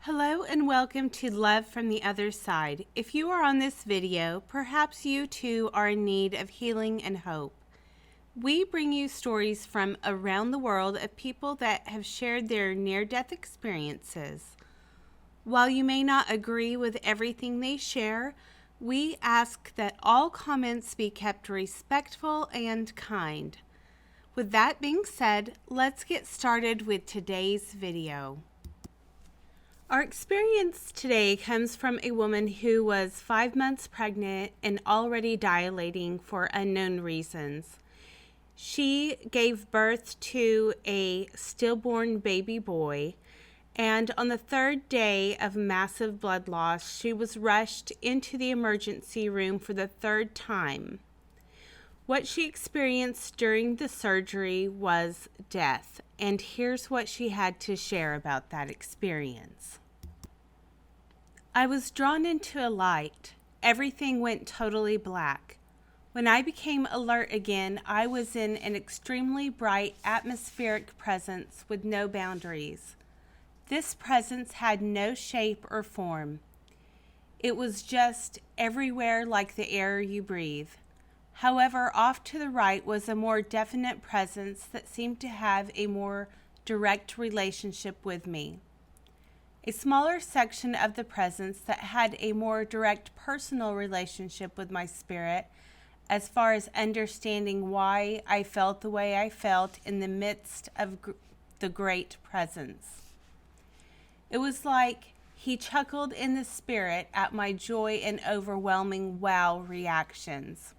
Hello and welcome to Love from the Other Side. If you are on this video, perhaps you too are in need of healing and hope. We bring you stories from around the world of people that have shared their near-death experiences. While you may not agree with everything they share, we ask that all comments be kept respectful and kind. With that being said, let's get started with today's video. Our experience today comes from a woman who was 5 months pregnant and already dilating for unknown reasons. She gave birth to a stillborn baby boy, and on the third day of massive blood loss, she was rushed into the emergency room for the third time. What she experienced during the surgery was death, and here's what she had to share about that experience. I was drawn into a light. Everything went totally black. When I became alert again, I was in an extremely bright atmospheric presence with no boundaries. This presence had no shape or form. It was just everywhere like the air you breathe. However, off to the right was a more definite presence that seemed to have a more direct relationship with me. A smaller section of the presence that had a more direct personal relationship with my spirit as far as understanding why I felt the way I felt in the midst of the great presence. It was like he chuckled in the spirit at my joy and overwhelming wow reactions.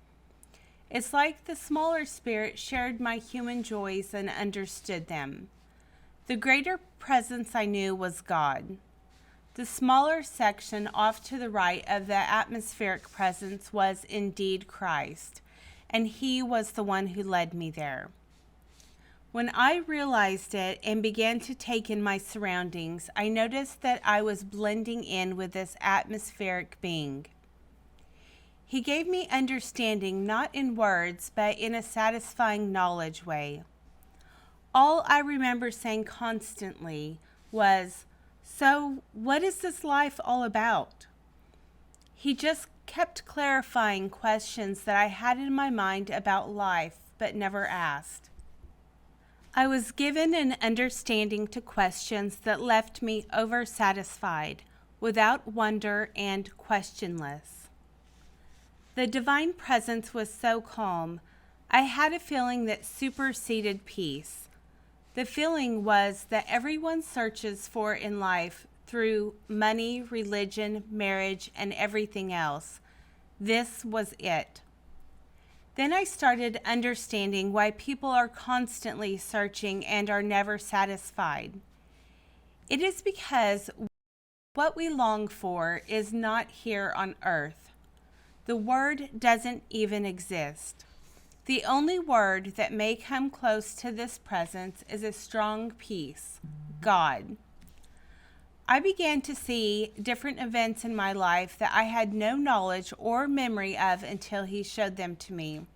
It's like the smaller spirit shared my human joys and understood them. The greater presence I knew was God. The smaller section off to the right of the atmospheric presence was indeed Christ, and He was the one who led me there. When I realized it and began to take in my surroundings, I noticed that I was blending in with this atmospheric being. He gave me understanding not in words, but in a satisfying knowledge way. All I remember saying constantly was, "So, what is this life all about?" He just kept clarifying questions that I had in my mind about life, but never asked. I was given an understanding to questions that left me oversatisfied, without wonder and questionless. The divine presence was so calm, I had a feeling that superseded peace. The feeling was that everyone searches for in life through money, religion, marriage, and everything else. This was it. Then I started understanding why people are constantly searching and are never satisfied. It is because what we long for is not here on earth. The word doesn't even exist. The only word that may come close to this presence is a strong peace, God. I began to see different events in my life that I had no knowledge or memory of until He showed them to me.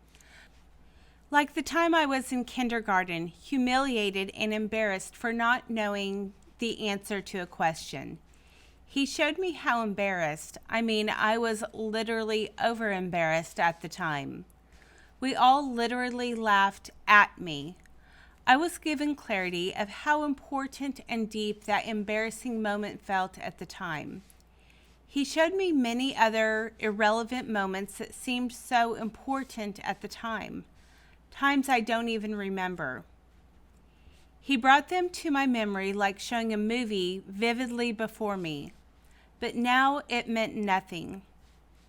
Like the time I was in kindergarten, humiliated and embarrassed for not knowing the answer to a question. He showed me how embarrassed, I was literally over-embarrassed at the time. We all literally laughed at me. I was given clarity of how important and deep that embarrassing moment felt at the time. He showed me many other irrelevant moments that seemed so important at the time, times I don't even remember. He brought them to my memory like showing a movie vividly before me, but now it meant nothing.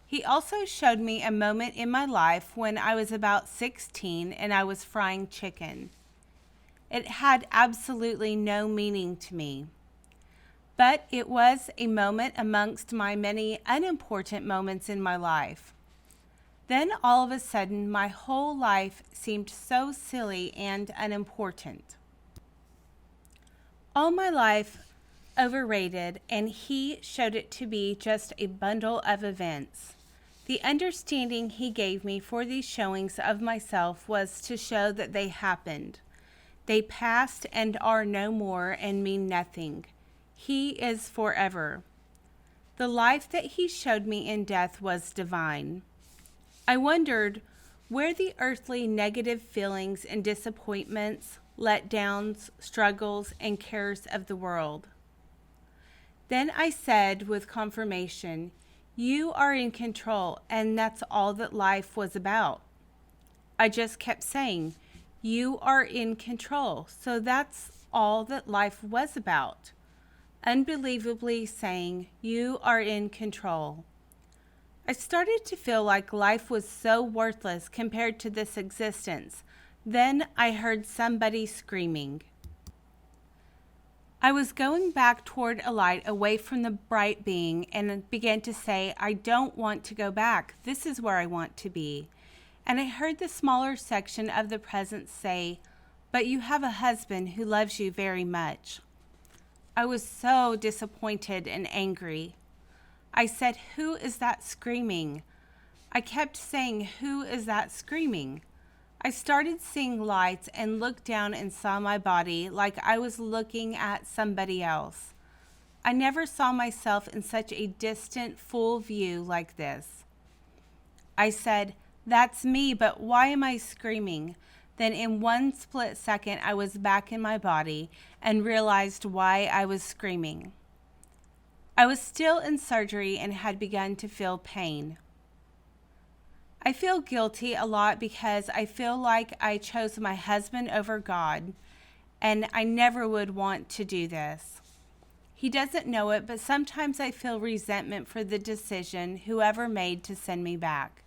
He also showed me a moment in my life when I was about 16 and I was frying chicken. It had absolutely no meaning to me, but it was a moment amongst my many unimportant moments in my life. Then all of a sudden, my whole life seemed so silly and unimportant. All my life overrated, and He showed it to be just a bundle of events. The understanding He gave me for these showings of myself was to show that they happened. They passed and are no more and mean nothing. He is forever. The life that he showed me in death was divine. I wondered where the earthly negative feelings and disappointments, letdowns, struggles, and cares of the world. Then I said with confirmation, "You are in control, and that's all that life was about." I just kept saying, "You are in control, so that's all that life was about." Unbelievably saying, "You are in control." I started to feel like life was so worthless compared to this existence. Then I heard somebody screaming. I was going back toward a light away from the bright being and began to say, "I don't want to go back. This is where I want to be." And I heard the smaller section of the presence say, "But you have a husband who loves you very much." I was so disappointed and angry. I said, "Who is that screaming?" I kept saying, "Who is that screaming?" I started seeing lights and looked down and saw my body like I was looking at somebody else. I never saw myself in such a distant, full view like this. I said, "That's me, but why am I screaming?" Then in one split second, I was back in my body and realized why I was screaming. I was still in surgery and had begun to feel pain. I feel guilty a lot because I feel like I chose my husband over God, and I never would want to do this. He doesn't know it, but sometimes I feel resentment for the decision whoever made to send me back.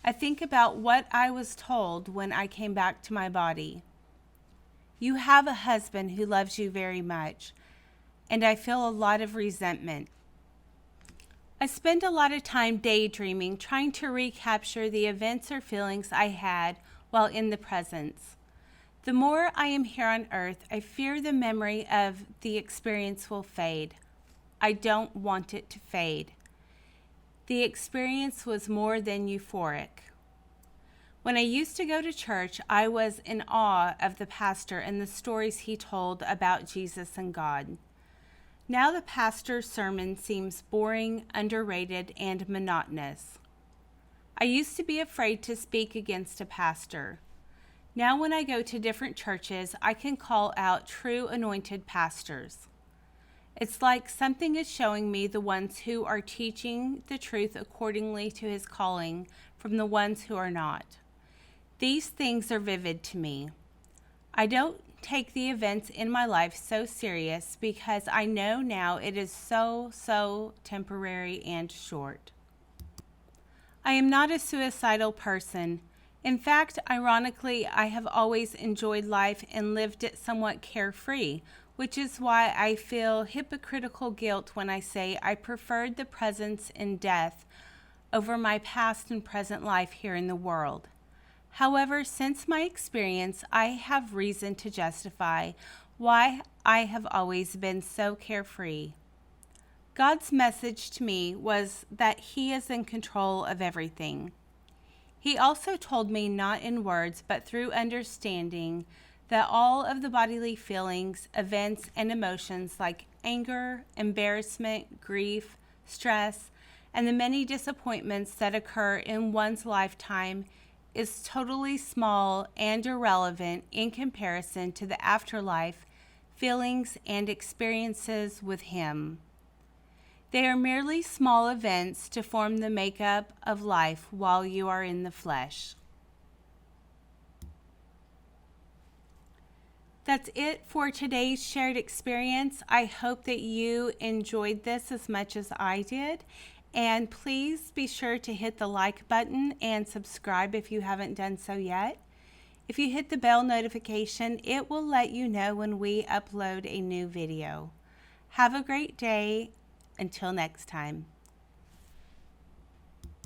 I think about what I was told when I came back to my body. You have a husband who loves you very much, and I feel a lot of resentment. I spend a lot of time daydreaming, trying to recapture the events or feelings I had while in the presence. The more I am here on earth, I fear the memory of the experience will fade. I don't want it to fade. The experience was more than euphoric. When I used to go to church, I was in awe of the pastor and the stories he told about Jesus and God. Now the pastor's sermon seems boring, underrated, and monotonous. I used to be afraid to speak against a pastor. Now when I go to different churches, I can call out true anointed pastors. It's like something is showing me the ones who are teaching the truth accordingly to his calling from the ones who are not. These things are vivid to me. I don't take the events in my life so serious because I know now it is so temporary and short. I am not a suicidal person. In fact, ironically, I have always enjoyed life and lived it somewhat carefree, which is why I feel hypocritical guilt when I say I preferred the presence in death over my past and present life here in the world. However, since my experience, I have reason to justify why I have always been so carefree. God's message to me was that He is in control of everything. He also told me, not in words, but through understanding, that all of the bodily feelings, events, and emotions like anger, embarrassment, grief, stress, and the many disappointments that occur in one's lifetime is totally small and irrelevant in comparison to the afterlife feelings and experiences with Him. They are merely small events to form the makeup of life while you are in the flesh. That's it for today's shared experience. I hope that you enjoyed this as much as I did. And please be sure to hit the like button and subscribe if you haven't done so yet. If you hit the bell notification, it will let you know when we upload a new video. Have a great day. Until next time.